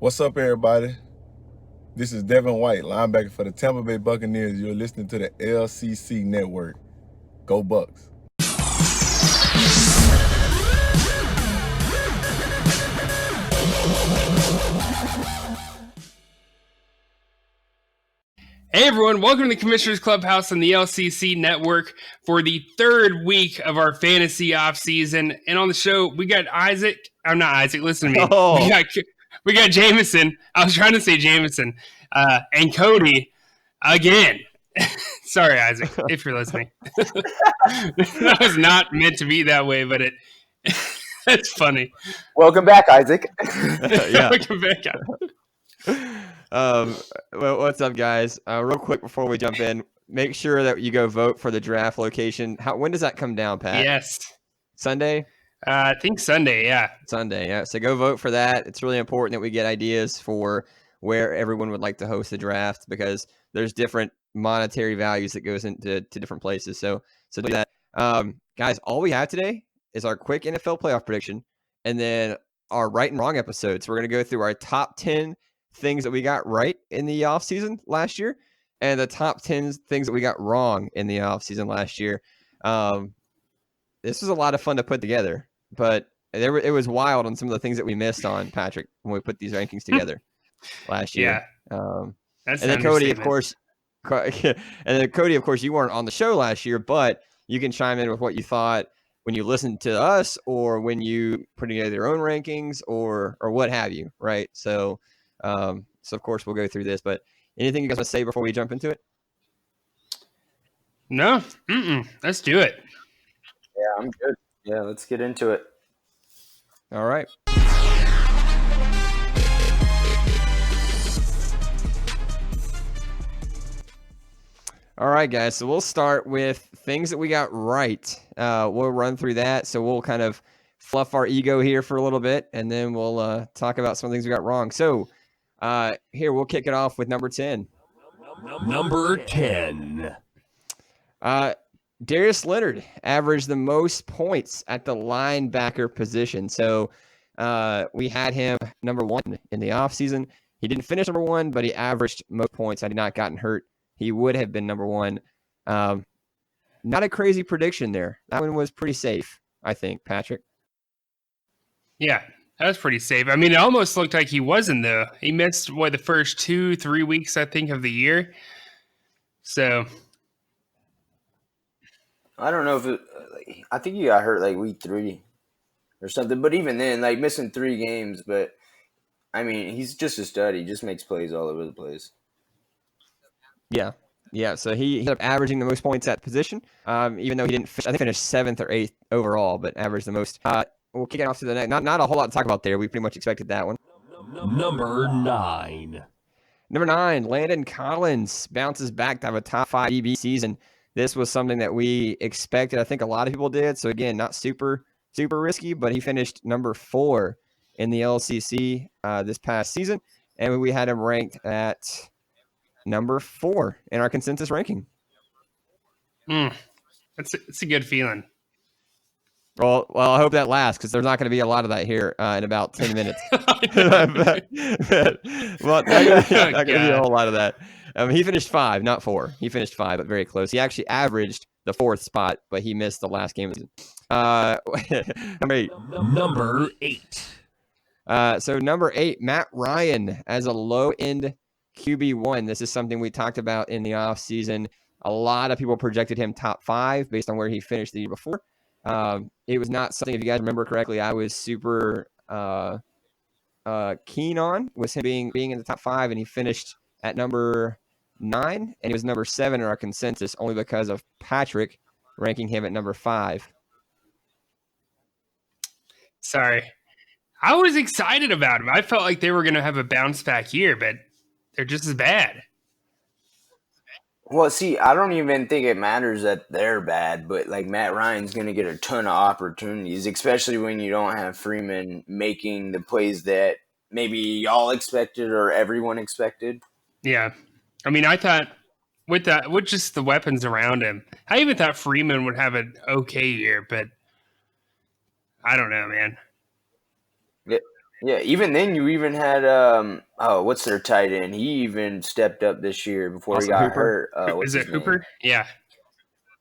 What's up, everybody? This is Devin White, linebacker for the Tampa Bay Buccaneers. You're listening to the LCC Network. Go Bucks. Hey everyone, welcome to the Commissioner's Clubhouse on the LCC Network for the third week of our fantasy offseason. And on the show, we got Isaac. I'm not Isaac, listen to me. Oh. We got Jameson. I was trying to say Jameson. And Cody again. Sorry, Isaac, if you're listening. That was not meant to be that way, but it's funny. Welcome back, Isaac. Welcome back, Isaac. Well, what's up, guys? Real quick before we jump in, make sure that you go vote for the draft location. When does that come down, Pat? Yes. Sunday? I think Sunday, yeah. Sunday, yeah. So go vote for that. It's really important that we get ideas for where everyone would like to host the draft because there's different monetary values that goes into different places. So do that. Guys, all we have today is our quick NFL playoff prediction and then our right and wrong episodes. We're going to go through our top 10 things that we got right in the offseason last year and the top 10 things that we got wrong in the offseason last year. This was a lot of fun to put together, but it was wild on some of the things that we missed on, Patrick, when we put these rankings together last year. Yeah. And then Cody, of course, you weren't on the show last year, but you can chime in with what you thought when you listened to us or when you put together your own rankings or what have you, right? So of course we'll go through this, but anything you guys want to say before we jump into it? No, let's do it. Yeah, I'm good. Yeah, let's get into it. All right. All right, guys. So we'll start with things that we got right. We'll run through that. So we'll kind of fluff our ego here for a little bit, and then we'll talk about some things we got wrong. So here, we'll kick it off with number 10. Number 10. Darius Leonard averaged the most points at the linebacker position. So we had him number 1 in the offseason. He didn't finish number 1, but he averaged most points. Had he not gotten hurt, he would have been number 1. Not a crazy prediction there. That one was pretty safe, I think, Patrick. Yeah, that was pretty safe. I mean, it almost looked like he wasn't, though. He missed, the first 2-3 weeks, I think, of the year. So I don't know if I think he got hurt like week 3 or something. But even then, like missing 3 games. But I mean, he's just a stud. He just makes plays all over the place. Yeah. So he ended up averaging the most points at position, even though he didn't finish 7th or 8th overall, but averaged the most. We'll kick it off to the next. Not a whole lot to talk about there. We pretty much expected that one. Number 9. Number 9, Landon Collins bounces back to have a top 5 DB season. This was something that we expected. I think a lot of people did. So again, not super risky, but he finished number 4 in the LCC this past season, and we had him ranked at number 4 in our consensus ranking. It's a good feeling. Well, I hope that lasts because there's not going to be a lot of that here in about 10 minutes. Well, not going to be a whole lot of that. He finished 5, not 4. He finished 5, but very close. He actually averaged the 4th spot, but he missed the last game of the season. Number 8. So number 8, Matt Ryan as a low-end QB1. This is something we talked about in the offseason. A lot of people projected him top 5 based on where he finished the year before. It was not something, if you guys remember correctly, I was super keen on, was him being in the top 5, and he finished at number 9, and he was number 7 in our consensus, only because of Patrick ranking him at number 5. Sorry. I was excited about him. I felt like they were going to have a bounce back year, but they're just as bad. Well, see, I don't even think it matters that they're bad, but like Matt Ryan's going to get a ton of opportunities, especially when you don't have Freeman making the plays that maybe y'all expected or everyone expected. Yeah. I mean, I thought with just the weapons around him, I even thought Freeman would have an okay year, but I don't know, man. Yeah, even then, you even had what's their tight end? He even stepped up this year before he Also got Hooper. hurt. What's Is it his name? Hooper? Yeah.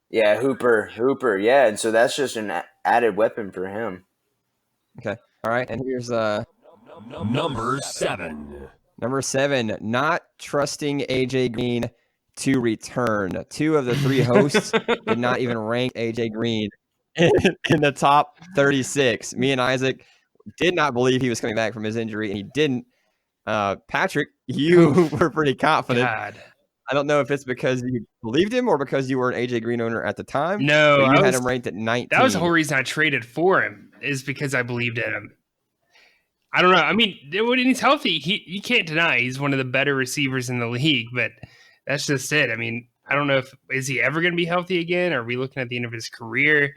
Yeah, Hooper. Yeah, and so that's just an added weapon for him. Okay. All right. And here's Number 7. number 7. Not trusting AJ Green to return. 2 of the 3 hosts did not even rank AJ Green in the top 36. Me and Isaac did not believe he was coming back from his injury, and he didn't. Patrick, you were pretty confident. God. I don't know if it's because you believed him or because you were an AJ Green owner at the time. No, but you had him ranked at 19. That was the whole reason I traded for him, is because I believed in him. I don't know. I mean, when he's healthy, you can't deny he's one of the better receivers in the league, but that's just it. I mean, I don't know is he ever going to be healthy again? Are we looking at the end of his career?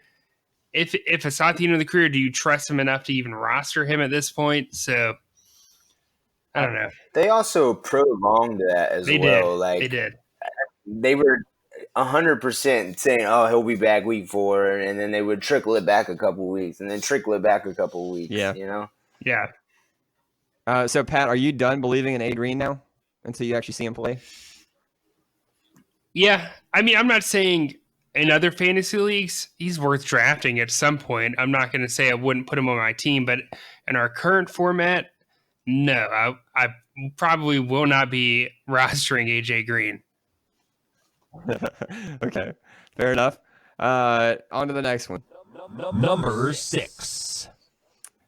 If it's not the end of the career, do you trust him enough to even roster him at this point? So I don't know. They also prolonged that as They well. did. Like They did. they were 100% saying, "Oh, he'll be back week 4," and then they would trickle it back a couple weeks, and then trickle it back a couple weeks. Yeah. You know. Yeah. So, Pat, are you done believing in AJ Green now until you actually see him play? Yeah. I mean, I'm not saying in other fantasy leagues he's worth drafting at some point. I'm not going to say I wouldn't put him on my team, but in our current format, no, I probably will not be rostering AJ Green. Okay, fair enough. On to the next one. Number 6.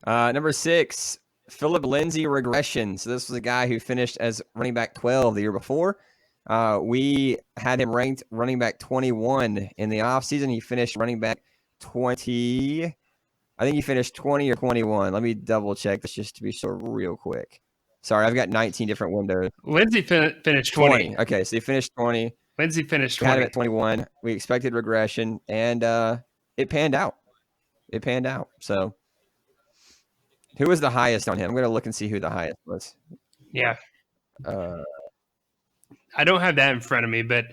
Number 6, Philip Lindsay regression. So this was a guy who finished as running back 12 the year before. We had him ranked running back 21 in the offseason. He finished running back 20. I think he finished 20 or 21. Let me double check this just to be sure real quick. Sorry, I've got 19 different windows. Lindsay finished 20. Okay, so he finished 20. Lindsay finished We had 20. him at 21. We expected regression, and it panned out. It panned out. So who was the highest on him? I'm going to look and see who the highest was. Yeah. I don't have that in front of me, but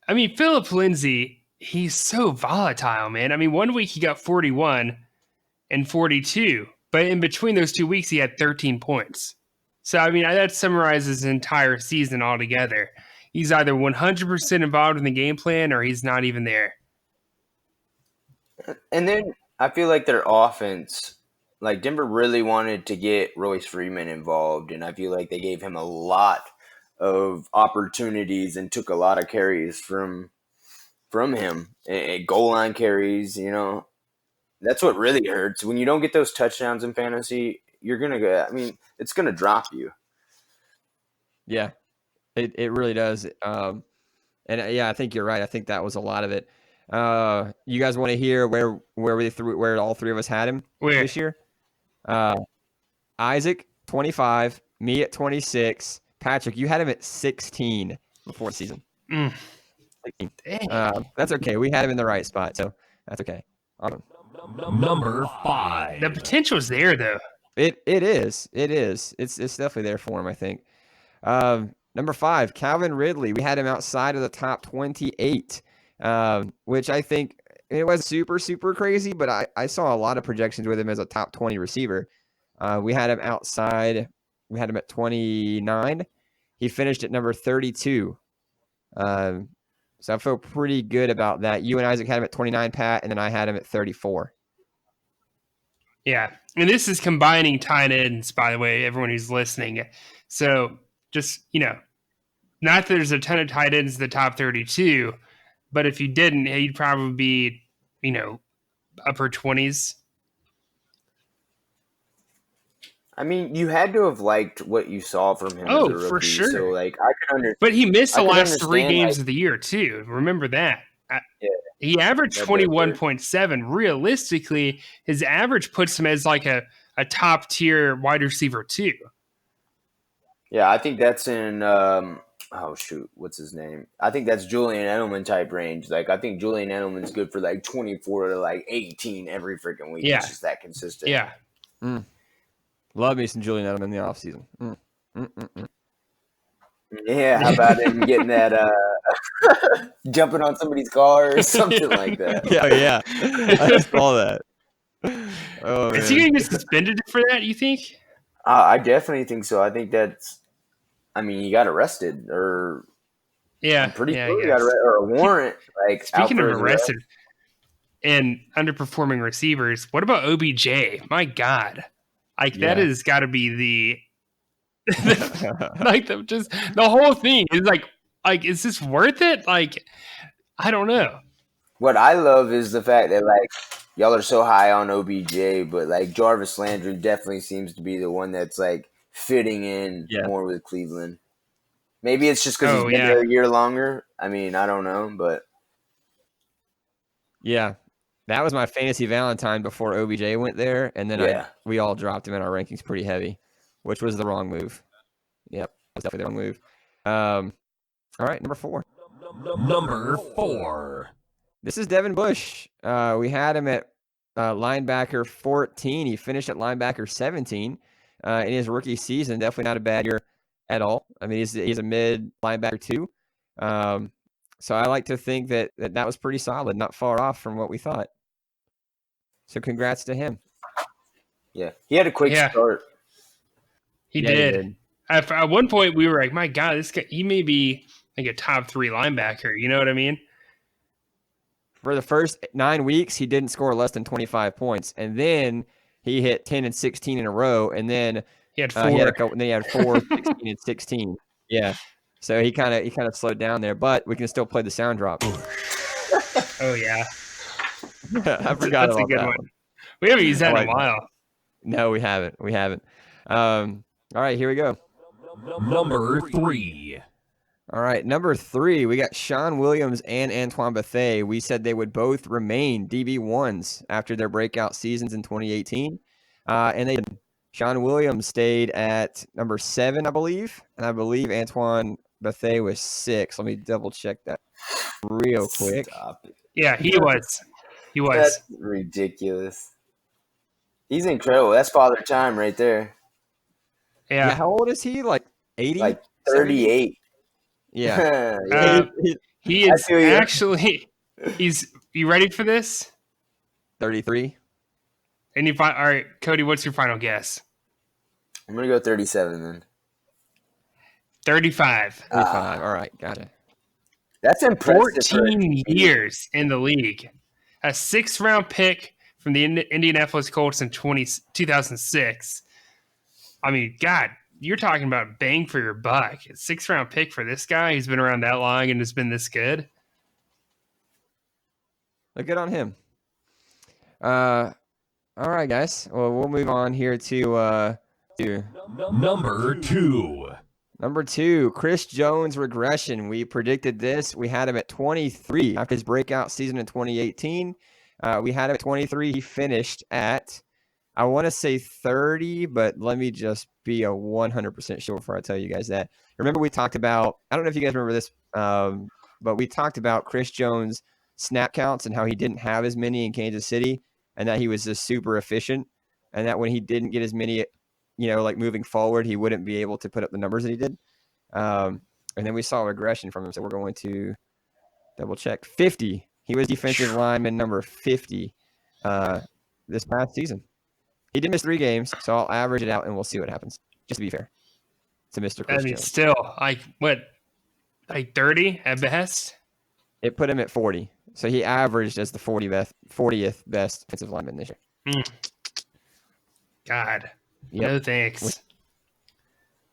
I mean, Philip Lindsay, he's so volatile, man. I mean, one week he got 41 and 42, but in between those 2 weeks, he had 13 points. So, I mean, that summarizes his entire season altogether. He's either 100% involved in the game plan or he's not even there. And then I feel like their offense, like Denver really wanted to get Royce Freeman involved, and I feel like they gave him a lot of opportunities and took a lot of carries from him, and goal line carries. You know, that's what really hurts when you don't get those touchdowns in fantasy. You're gonna go. I mean, it's gonna drop you. Yeah, it really does. And yeah, I think you're right. I think that was a lot of it. You guys want to hear where all 3 of us had him this year? Isaac 25, me at 26. Patrick, you had him at 16 before the season. 16. That's okay. We had him in the right spot, so that's okay. Number 5. The potential's there, though. It is. It's definitely there for him, I think. Number 5, Calvin Ridley. We had him outside of the top 28, which I think it was super, super crazy, but I saw a lot of projections with him as a top 20 receiver. We had him outside. We had him at 29. He finished at number 32. So I feel pretty good about that. You and Isaac had him at 29, Pat, and then I had him at 34. Yeah. And this is combining tight ends, by the way, everyone who's listening. So just, not that there's a ton of tight ends in the top 32, but if you didn't, he'd probably be, upper 20s. I mean, you had to have liked what you saw from him. Oh, as a rookie, for sure. So, like, I could understand. But he missed the last 3 games like, of the year, too. Remember that. Yeah, he averaged 21.7. Realistically, his average puts him as like a top-tier wide receiver, too. Yeah, I think that's in what's his name? I think that's Julian Edelman type range. Like, I think Julian Edelman's good for like 24 to like 18 every freaking week. Yeah. It's just that consistent. Yeah. Love me some Julian Edelman in the offseason. Yeah, how about him getting that jumping on somebody's car or something like that? Yeah, I saw that. Oh, Is he man. going to get suspended for that, you think? I definitely think so. I think that's. I mean, he got arrested, or Yeah, I'm pretty I sure he got guess. arrested, or a warrant like out Speaking for of his arrest. arrested and underperforming receivers, what about OBJ? My God. Like, that Yeah. has got to be the like the whole thing is like is this worth it? Like, I don't know. What I love is the fact that like y'all are so high on OBJ, but like Jarvis Landry definitely seems to be the one that's like fitting in Yeah. more with Cleveland. Maybe it's just because he's Oh been yeah. there a year longer. I mean, I don't know, but Yeah. That was my fantasy Valentine before OBJ went there, and then yeah. we all dropped him in our rankings pretty heavy, which was the wrong move. Yep, that was definitely the wrong move. All right, number 4. Number 4. This is Devin Bush. We had him at linebacker 14. He finished at linebacker 17 in his rookie season. Definitely not a bad year at all. I mean, he's a mid linebacker too. So I like to think that was pretty solid, not far off from what we thought. So congrats to him. Yeah. He had a quick Yeah. start. He Yeah, he did. did. At one point we were like, my God, this guy, he may be like a top 3 linebacker, you know what I mean? For the first 9 weeks, he didn't score less than 25 points, and then he hit 10 and 16 in a row, and then He had 4. he had a couple. Then he had 4, 16, and 16. Yeah, so he kind of slowed down there, but we can still play the sound drop. Oh yeah. I forgot That's a about good that one. one. We haven't used that I in like a that. while. No, we haven't. All right, here we go. Number 3. All right, number 3, we got Sean Williams and Antoine Bethea. We said they would both remain DB1s after their breakout seasons in 2018, and they did. Sean Williams stayed at number 7, I believe, and I believe Antoine Bethea was 6. Let me double check that real quick. Stop it. Yeah, he was. He was. That's ridiculous. He's incredible. That's father time right there. Yeah, how old is he? Like 80? Like 70? 38. Yeah. Yeah. He I is feel you. actually. You ready for this? 33. All right, Cody. What's your final guess? I'm gonna go 37 then. 35. 35. All right, gotcha. That's impressive. 14 years in the league. A 6th-round pick from the Indianapolis Colts in 2006. I mean, God, you're talking about bang for your buck. A 6th-round pick for this guy. He's been around that long and has been this good. Look good on him. All right, guys. Well, we'll move on here to Number 2. number 2, Chris Jones regression. We predicted this. We had him at 23 after his breakout season in 2018. We had him at 23. He finished at, I want to say 30, but let me just be a 100% sure before I tell you guys that. Remember we talked about, I don't know if you guys remember this, but we talked about Chris Jones' snap counts and how he didn't have as many in Kansas City and that he was just super efficient and that when he didn't get as many, like moving forward, he wouldn't be able to put up the numbers that he did. And then we saw regression from him. So we're going to double check 50. He was defensive lineman number 50 this past season. He did miss 3 games, so I'll average it out and we'll see what happens. Just to be fair to Mr. Chris I mean, Jones. still, like 30 at best? It put him at 40. So he averaged as the 40th best defensive lineman this year. God, Yep. no thanks.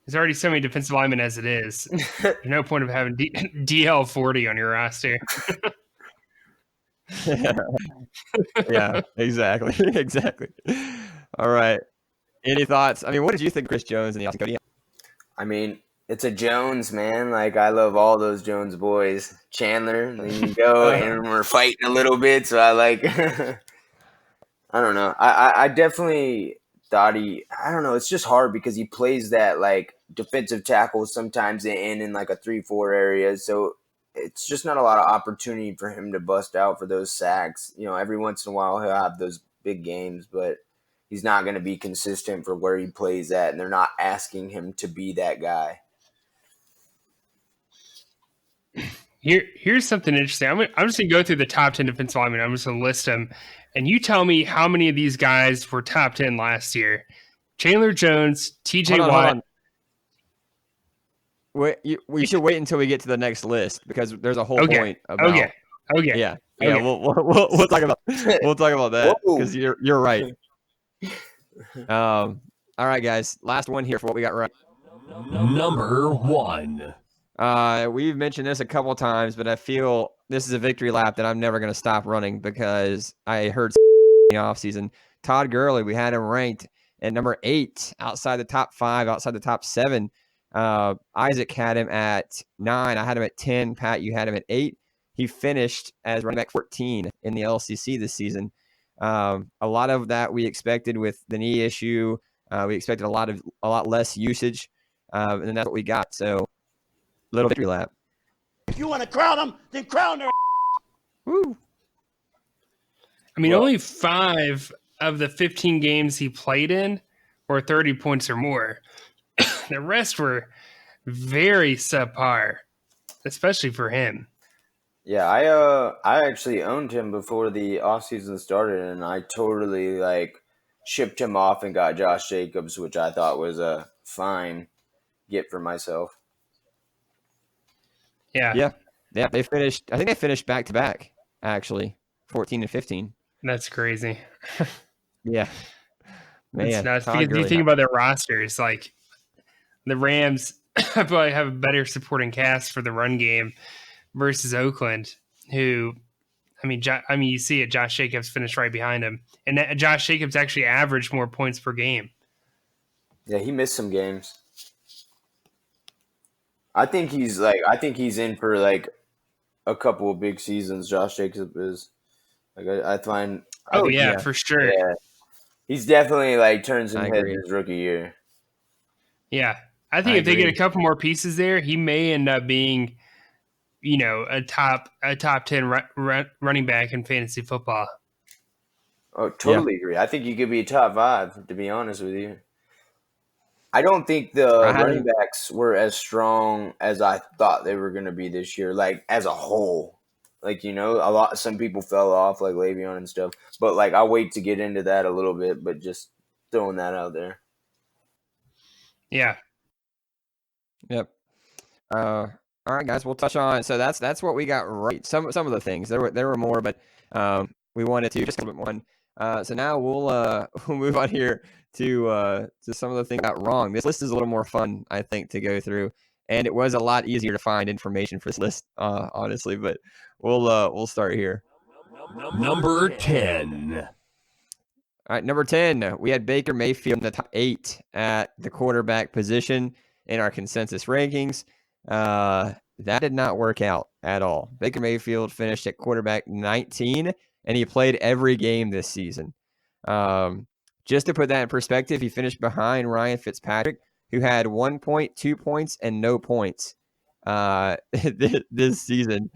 There's already so many defensive linemen as it is. There's no point of having DL 40 on your roster. Yeah, exactly. Exactly. All right. Any thoughts? I mean, what did you think, Chris Jones and the Cody? I mean, it's a Jones, man. Like, I love all those Jones boys. Chandler, then you go, and we're fighting a little bit, so I like... I don't know. I definitely thought I don't know, it's just hard because he plays that, like, defensive tackle sometimes in like a 3-4 area, so it's just not a lot of opportunity for him to bust out for those sacks. Every once in a while he'll have those big games, but he's not going to be consistent for where he plays at, and they're not asking him to be that guy. Here's something interesting. I'm just gonna go through the top 10 defensive linemen. I'm just gonna list them, and you tell me how many of these guys were top 10 last year. Chandler Jones, T.J. Hold Watt. on. We should wait until we get to the next list because there's a whole point about. Okay. Yeah. Okay. We'll talk about that Whoa. because you're right. All right, guys. Last one here for what we got right. Number 1. We've mentioned this a couple of times, but I feel this is a victory lap that I'm never going to stop running because I heard in the offseason. Todd Gurley, we had him ranked at number 8 outside the top 5, outside the top 7. Isaac had him at 9. I had him at 10. Pat, you had him at 8. He finished as running back 14 in the LCC this season. A lot of that we expected with the knee issue. We expected a lot less usage, and then that's what we got. So, little victory lap. If you want to crown them, then crown their. Woo. I mean, only 5 of the 15 games he played in were 30 points or more. The rest were very subpar, especially for him. Yeah, I actually owned him before the offseason started, and I totally shipped him off and got Josh Jacobs, which I thought was a fine get for myself. Yeah. They finished. I think they finished back to back. Actually, 14 and 15. That's crazy. Yeah, man. It's nuts Todd because Gurley. you think about their rosters, like the Rams probably have a better supporting cast for the run game versus Oakland, who, I mean, you see it. Josh Jacobs finished right behind him, and Josh Jacobs actually averaged more points per game. Yeah, he missed some games. I think he's in for a couple of big seasons. Josh Jacobs is I think For sure. Yeah, he's definitely turns some I heads agree. his rookie year. Yeah, I think if they get a couple more pieces there, he may end up being, a top 10 running back in fantasy football. Oh, totally agree. I think he could be top 5, to be honest with you. I don't think the running backs were as strong as I thought they were going to be this year, as a whole. Some people fell off, like Le'Veon and stuff. But, I'll wait to get into that a little bit, but just throwing that out there. Yeah. Yep. All right, guys, we'll touch on. So that's what we got right. Some of the things there were more, but we wanted to just a little bit more. So now we'll move on here to some of the things got wrong. This list is a little more fun, I think, to go through, and it was a lot easier to find information for this list, honestly. But we'll start here. Number 10. All right, number 10, we had Baker Mayfield in the top 8 at the quarterback position in our consensus rankings. That did not work out at all. Baker Mayfield finished at quarterback 19, and he played every game this season. Just to put that in perspective, he finished behind Ryan Fitzpatrick, who had 1 point, 2 points, and no points this season.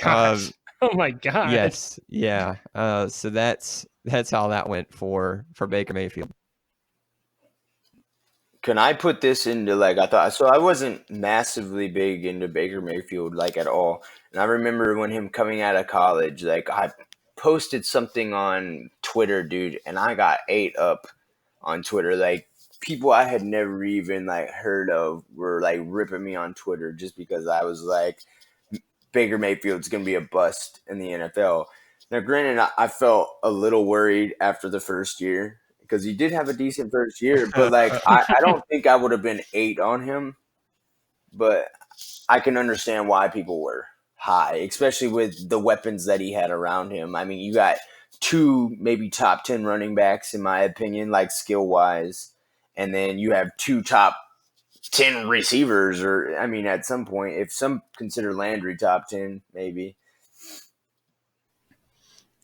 Gosh. Oh my God. Yes. Yeah. So that's how that went for Baker Mayfield. Can I put this into I thought so? I wasn't massively big into Baker Mayfield at all, and I remember when him coming out of college, I posted something on Twitter, dude, and I got ate up on Twitter. People I had never even heard of were ripping me on Twitter just because I was Baker Mayfield's gonna be a bust in the NFL. Now, granted, I felt a little worried after the first year, because he did have a decent first year, but I don't think I would have been 8 on him. But I can understand why people were high, especially with the weapons that he had around him. I mean, you got 2 maybe top 10 running backs, in my opinion, skill wise, and then you have 2 top 10 receivers, or at some point, if some consider Landry top 10, maybe.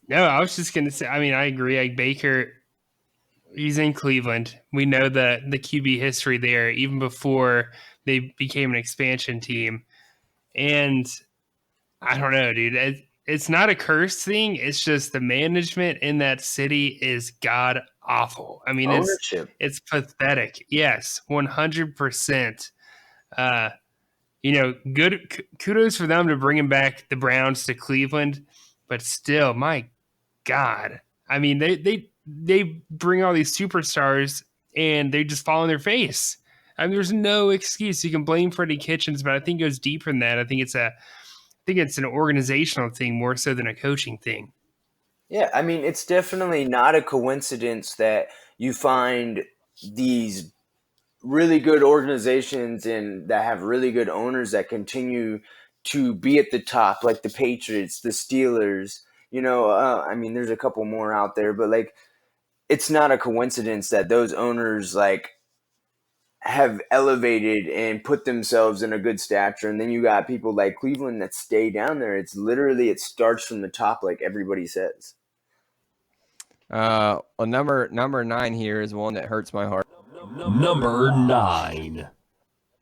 No, I was just gonna say. I mean, I agree. Baker. He's in Cleveland. We know the QB history there, even before they became an expansion team. And I don't know, dude. It's not a curse thing. It's just the management in that city is god awful. I mean, it's pathetic. Yes, 100%. kudos for them to bringing back the Browns to Cleveland, but still, my God, I mean, they bring all these superstars and they just fall on their face. I mean, there's no excuse. You can blame Freddie Kitchens, but I think it goes deeper than that. I think it's an organizational thing more so than a coaching thing. Yeah, I mean, it's definitely not a coincidence that you find these really good organizations and that have really good owners that continue to be at the top, like the Patriots, the Steelers. I mean, there's a couple more out there, but like, it's not a coincidence that those owners like have elevated and put themselves in a good stature, and then you got people like Cleveland that stay down there. It's literally, it starts from the top, like everybody says. Well, number 9 here is one that hurts my heart. Number 9.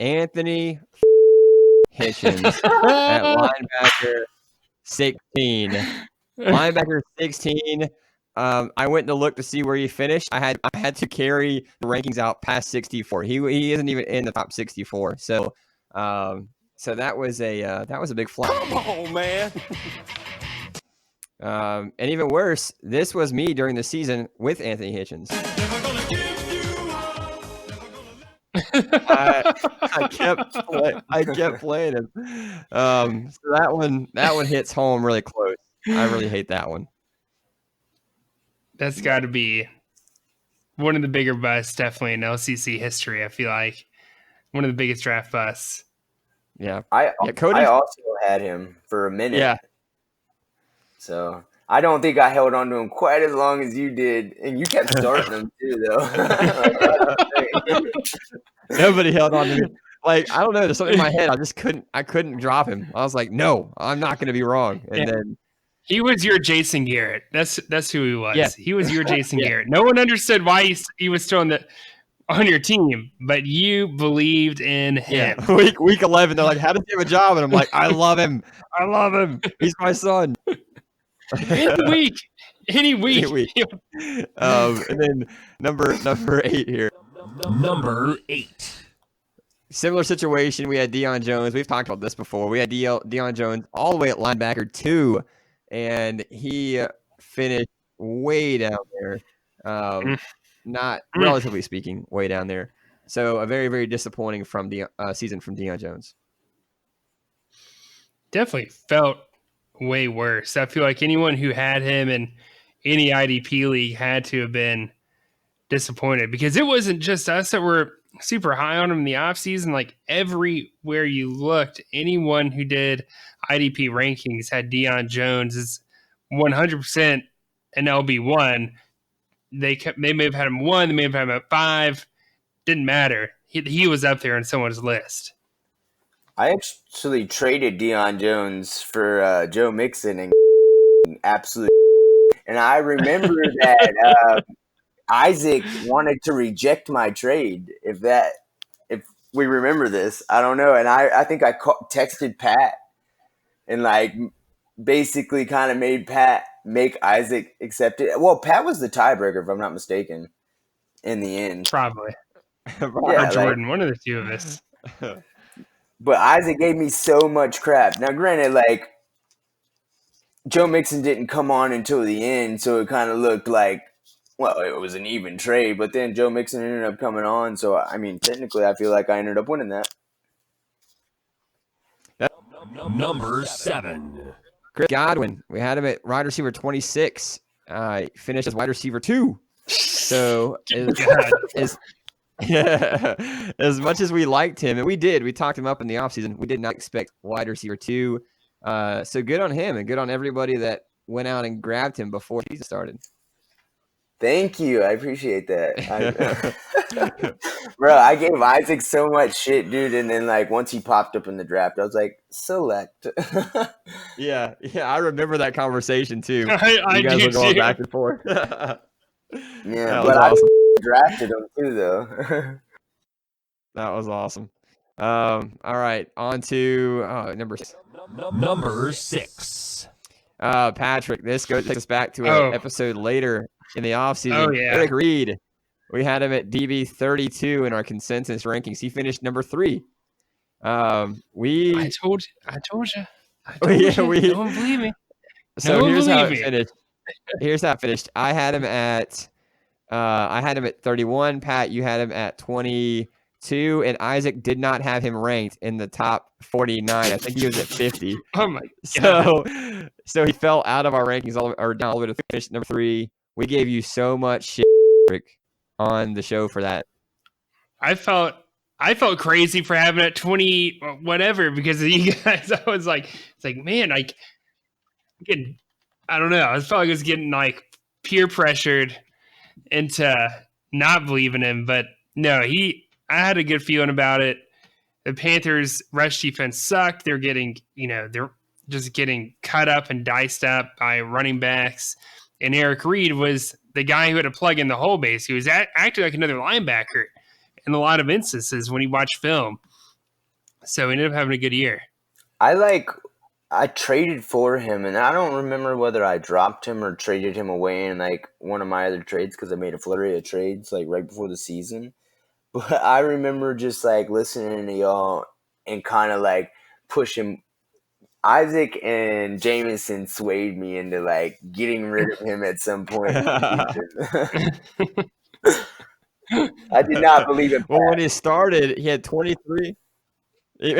Anthony Hitchens at linebacker 16. Linebacker 16. I went to look to see where he finished. I had to carry the rankings out past 64. He isn't even in the top 64. So that was a big flop. Come on, man. And even worse, this was me during the season with Anthony Hitchens. I kept playing him. So that one hits home really close. I really hate that one. That's got to be one of the bigger busts, definitely in LCC history. I feel like one of the biggest draft busts. Yeah, Cody. I also had him for a minute. Yeah. So I don't think I held on to him quite as long as you did, and you kept starting him too, though. Nobody held on to me. Like, I don't know. There's something in my head. I couldn't drop him. I was like, no, I'm not going to be wrong. And then he was your Jason Garrett. That's who he was. Yeah. He was your Jason Garrett. No one understood why he was still on your team, but you believed in him. Yeah. Week 11, they're like, how does he have a job? And I'm like, I love him. He's my son. Any week. And then number 8 here. Number 8. Similar situation. We had Deion Jones. We've talked about this before. We had Deion Jones all the way at linebacker 2, and he finished way down there. Not relatively speaking, way down there. So a very, very disappointing season from Deion Jones. Definitely felt way worse. I feel like anyone who had him in any IDP league had to have been disappointed, because it wasn't just us that were super high on him in the offseason. Like, everywhere you looked, anyone who did IDP rankings had Deion Jones as 100% an LB1. They may have had him 1, they may have had him at 5. Didn't matter. He was up there on someone's list. I actually traded Deion Jones for Joe Mixon and absolutely. And I remember that Isaac wanted to reject my trade. If we remember this, I don't know. And I think I texted Pat and like basically kind of made Pat make Isaac accept it. Well, Pat was the tiebreaker, if I'm not mistaken, in the end. Probably. Yeah, or Jordan, one of the two of us. But Isaac gave me so much crap. Now, granted, like, Joe Mixon didn't come on until the end, so it kind of looked like, well, it was an even trade. But then Joe Mixon ended up coming on, so, I mean, technically, I feel like I ended up winning that. Number 7. Chris Godwin. We had him at wide receiver 26. Finished as wide receiver 2. So as much as we liked him, and we talked him up in the offseason, we did not expect wide receiver 2. So good on him, and good on everybody that went out and grabbed him before the season started. Thank you. I appreciate that. Bro, I gave Isaac so much shit, dude. And then, like, once he popped up in the draft, I was like, select. Yeah, I remember that conversation, too. You guys were going back and forth. Yeah, but awesome. I drafted him, too, though. That was awesome. All right, on to number 6. Number 6. Patrick, this takes us back to an episode later in the offseason. Oh, yeah. Eric Reed. We had him at DB 32 in our consensus rankings. He finished number 3. We I told you. yeah, No one believe me. so No one here's how believe it me. finished. Here's how it finished. I had him at 31. Pat, you had him at 22, and Isaac did not have him ranked in the top 49. I think he was at 50. Oh my god. So he fell out of our rankings or down all the way to finish number 3. We gave you so much shit, Rick, on the show for that. I felt crazy for having it 20 whatever because of you guys. I was like, it's like, man, like getting, I don't know. I felt like I was getting like peer pressured into not believing him, but no, I had a good feeling about it. The Panthers rush defense sucked. They're getting, they're just getting cut up and diced up by running backs. And Eric Reed was the guy who had to plug in the hole base. He was acting like another linebacker in a lot of instances when he watched film. So he ended up having a good year. I traded for him, and I don't remember whether I dropped him or traded him away in like one of my other trades because I made a flurry of trades like right before the season. But I remember just like listening to y'all and kind of like pushing. Isaac and Jameson swayed me into like getting rid of him at some point in the season. I did not believe it. Well, when he started, he had 23. He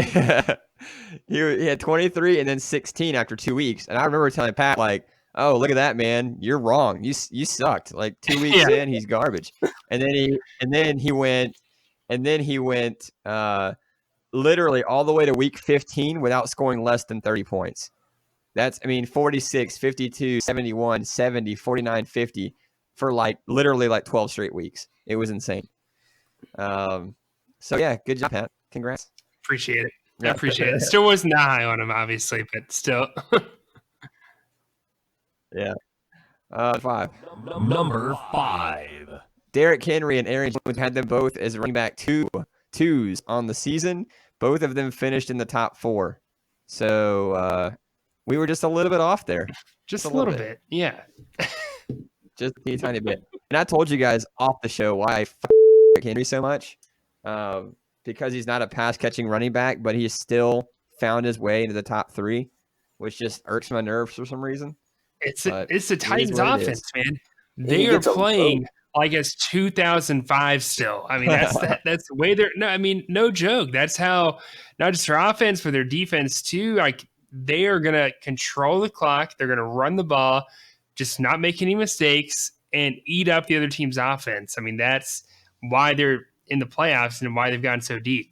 had 23 and then 16 after 2 weeks. And I remember telling Pat, like, oh, look at that, man. You're wrong. You sucked. Like 2 weeks in, he's garbage. And then he went literally all the way to week 15 without scoring less than 30 points. That's, 46, 52, 71, 70, 49, 50 for like literally like 12 straight weeks. It was insane. So yeah, good job, Pat. Congrats. Appreciate it. Yeah. I appreciate it. Still wasn't that high on him, obviously, but still. Yeah. 5. Number 5. Derrick Henry and Aaron Jones had them both as running back twos on the season. Both of them finished in the top 4. So we were just a little bit off there. Just a little bit. Yeah. Just a tiny bit. And I told you guys off the show why I Derrick Henry so much. Because he's not a pass-catching running back, but he still found his way into the top 3, which just irks my nerves for some reason. It's the Titans offense, man. They are gets playing like it's 2005 still. That's that's the way they're. No, no joke. That's how not just their offense, but their defense too. Like they are gonna control the clock. They're gonna run the ball, just not make any mistakes and eat up the other team's offense. That's why they're in the playoffs and why they've gotten so deep.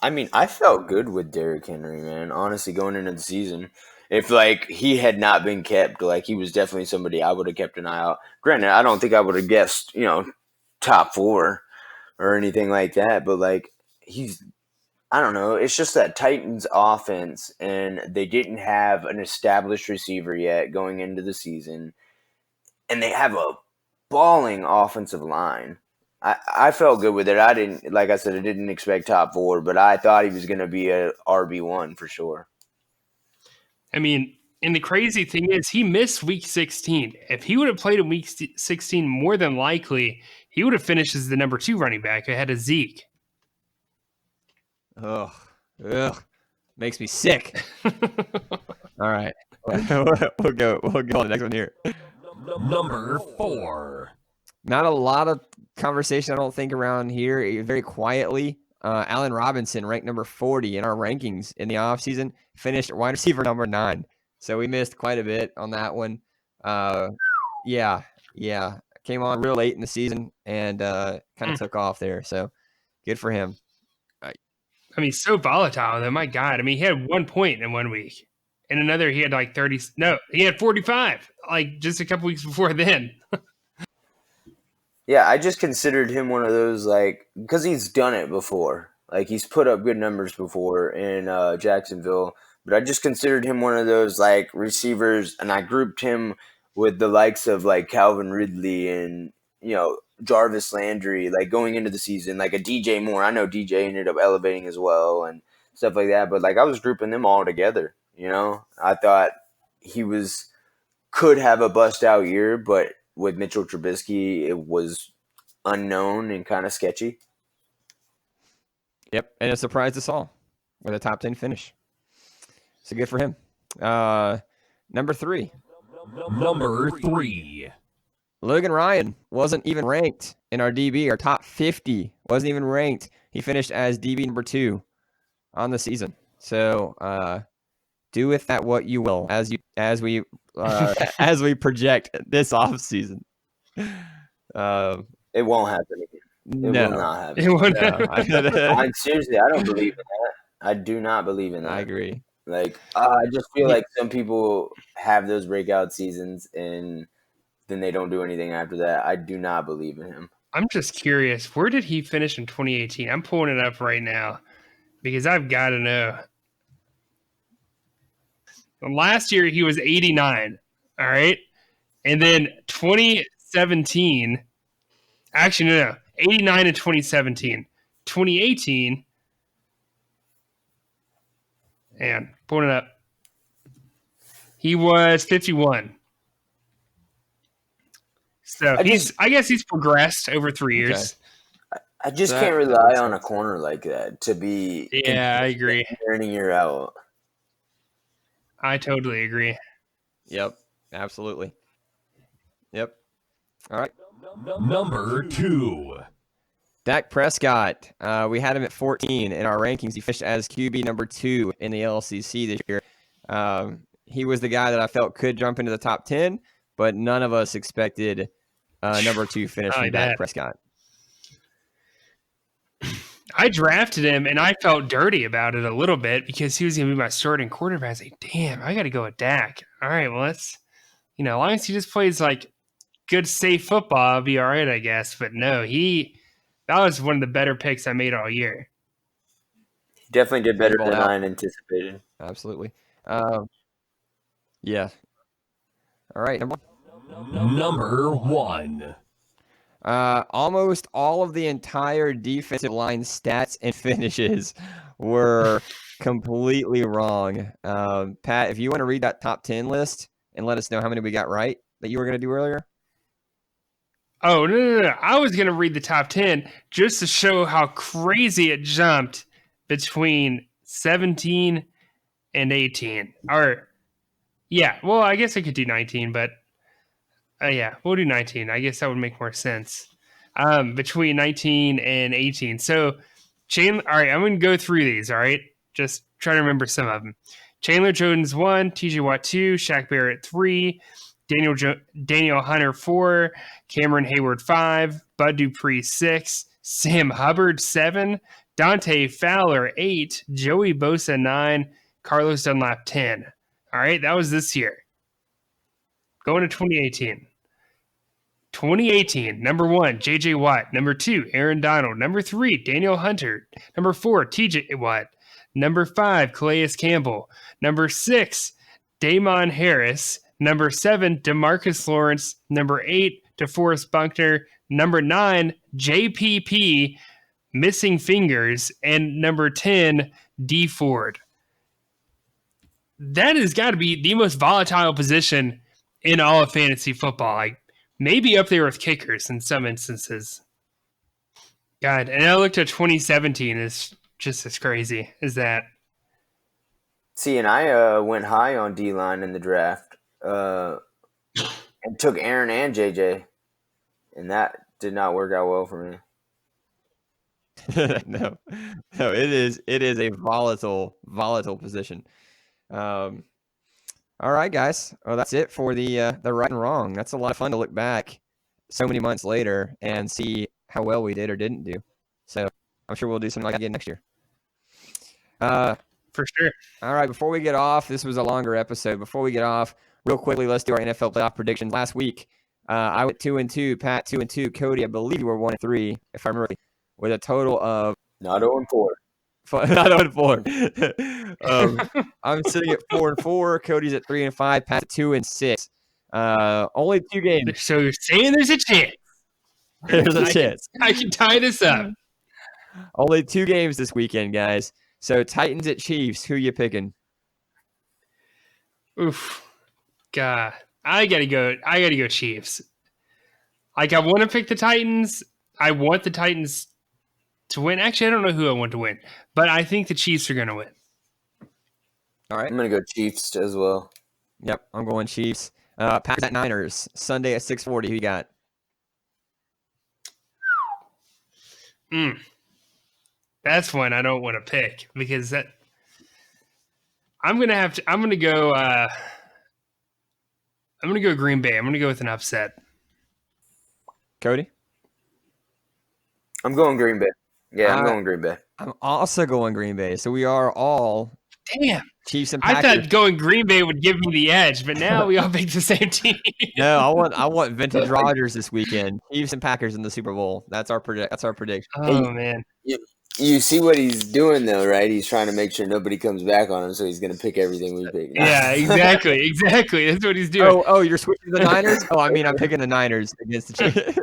I felt good with Derrick Henry, man. Honestly, going into the season, if like he had not been kept, like he was definitely somebody I would have kept an eye out. Granted, I don't think I would have guessed, top 4 or anything like that. But like I don't know. It's just that Titans offense, and they didn't have an established receiver yet going into the season, and they have a balling offensive line. I felt good with it. I didn't, like I said, I didn't expect top 4, but I thought he was going to be a RB1 for sure. And the crazy thing is he missed week 16. If he would have played in week 16, more than likely, he would have finished as the number 2 running back ahead of Zeke. Ugh. Makes me sick. All right. We'll go on the next one here. Number 4. Not a lot of conversation, I don't think, around here. Very quietly, Allen Robinson, ranked number 40 in our rankings in the offseason, finished wide receiver number 9. So we missed quite a bit on that one. Yeah. Came on real late in the season and kind of took off there. So good for him. So volatile, though. My God. He had 1 point in 1 week. In another, he had like 30. No, he had 45, like just a couple weeks before then. Yeah, I just considered him one of those, like, because he's done it before. Like, he's put up good numbers before in Jacksonville. But I just considered him one of those, like, receivers, and I grouped him with the likes of, like, Calvin Ridley and, Jarvis Landry, like, going into the season. Like, a DJ Moore. I know DJ ended up elevating as well and stuff like that. But, like, I was grouping them all together, I thought he could have a bust-out year, but with Mitchell Trubisky, it was unknown and kind of sketchy. Yep, and it surprised us all with a top 10 finish. So good for him. Number 3. Number 3. Logan Ryan wasn't even ranked in our DB. Our top 50 wasn't even ranked. He finished as DB number 2 on the season. So do with that what you will as we project this off season. It won't happen again. It No. will not happen. It won't- No. Seriously, I don't believe in that. I do not believe in that. I agree. Like, I just feel like some people have those breakout seasons and then they don't do anything after that. I do not believe in him. I'm just curious, where did he finish in 2018? I'm pulling it up right now because I've got to know. Last year, he was 89, all right? And then 2017, actually, no, 89 in 2017. 2018, and pulling it up, he was 51. So I guess he's progressed over 3 years. I just That- can't that rely makes on a sense. corner like that to be Yeah, I agree. year in and year out. I totally agree. Yep, absolutely. Yep. All right. Number 2. Dak Prescott, we had him at 14 in our rankings. He finished as QB number 2 in the LCC this year. He was the guy that I felt could jump into the top 10, but none of us expected number 2 finish from Dak Prescott. I drafted him, and I felt dirty about it a little bit because he was going to be my starting quarterback. I was like, damn, I got to go with Dak. All right, well, let's, as long as he just plays like good, safe football, I'll be all right, I guess. But no, that was one of the better picks I made all year. He definitely did better Balled than out. I anticipated. Absolutely. Yeah. All right. Number 1. Almost all of the entire defensive line stats and finishes were completely wrong. Pat, if you want to read that top 10 list and let us know how many we got right that you were going to do earlier. Oh, no. I was going to read the top 10 just to show how crazy it jumped between 17 and 18. Or, yeah, well, I guess I could do 19, but yeah, we'll do 19. I guess that would make more sense. Between 19 and 18. So, all right, I'm going to go through these, all right? Just try to remember some of them. Chandler Jones 1, TJ Watt 2, Shaq Barrett 3, Daniel Hunter 4, Cameron Hayward 5, Bud Dupree 6, Sam Hubbard 7, Dante Fowler 8, Joey Bosa 9, Carlos Dunlap 10. All right, that was this year. Going to 2018. 2018, number 1, J.J. Watt. Number 2, Aaron Donald. Number 3, Daniel Hunter. Number 4, T.J. Watt. Number 5, Calais Campbell. Number 6, Damon Harris. Number 7, DeMarcus Lawrence. Number 8, DeForest Buckner. Number 9, JPP, missing fingers. And number 10, D Ford. That has got to be the most volatile position in all of fantasy football. Like, maybe up there with kickers in some instances. God, and I looked at 2017 is just as crazy as that. See, and I went high on D-line in the draft and took Aaron and JJ, and that did not work out well for me. No, it is a volatile position. All right, guys. Well, that's it for the right and wrong. That's a lot of fun to look back so many months later and see how well we did or didn't do. So I'm sure we'll do something like that again next year. For sure. All right, before we get off, this was a longer episode. Before we get off, real quickly, let's do our NFL playoff predictions. Last week, I went 2-2, Pat 2-2, Cody, I believe you were 1-3, if I remember, with a total of Not 0-4. not 0-4. I'm sitting at 4-4. Cody's at 3-5. Pat's at 2-6. Only 2 games. So you're saying there's a chance. There's a chance. I can tie this up. Only 2 games this weekend, guys. So Titans at Chiefs. Who you picking? Oof. God. I gotta go Chiefs. Like, I want to pick the Titans. I want the Titans to win. Actually, I don't know who I want to win, but I think the Chiefs are going to win. All right. I'm gonna go Chiefs as well. Yep, I'm going Chiefs. Packers at Niners, Sunday at 6:40. Who you got? That's one I don't want to pick because I'm going to go Green Bay. I'm going to go with an upset. Cody? I'm going Green Bay. Yeah, I'm going Green Bay. I'm also going Green Bay. So we are all Damn. Chiefs and I Packers. thought going Green Bay would give me the edge, but now we all pick the same team. No, I want vintage Rodgers this weekend. Chiefs and Packers in the Super Bowl. That's our prediction. Oh, man. You see what he's doing though, right? He's trying to make sure nobody comes back on him, so he's gonna pick everything we pick. Yeah, exactly. That's what he's doing. Oh, you're switching the Niners? Oh, I mean, I'm picking the Niners against the Chiefs.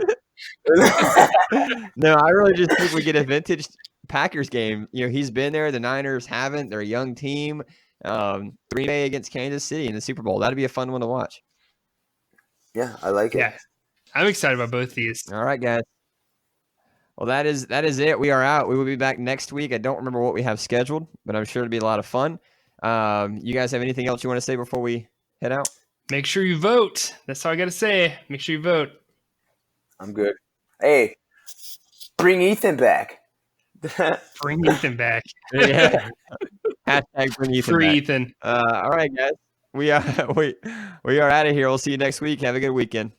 No, I really just think we get a vintage Packers game. You know, he's been there. The Niners haven't. They're a young team. Green Bay against Kansas City in the Super Bowl. That'd be a fun one to watch. Yeah, I like it. Yeah, I'm excited about both these. All right, guys. Well, that is it. We are out. We will be back next week. I don't remember what we have scheduled, but I'm sure it'll be a lot of fun. You guys have anything else you want to say before we head out? Make sure you vote. That's all I got to say. Make sure you vote. I'm good. Hey, bring Ethan back. Bring Ethan back. Yeah. Hashtag bring Ethan Free back. Ethan. All right, guys. We are out of here. We'll see you next week. Have a good weekend.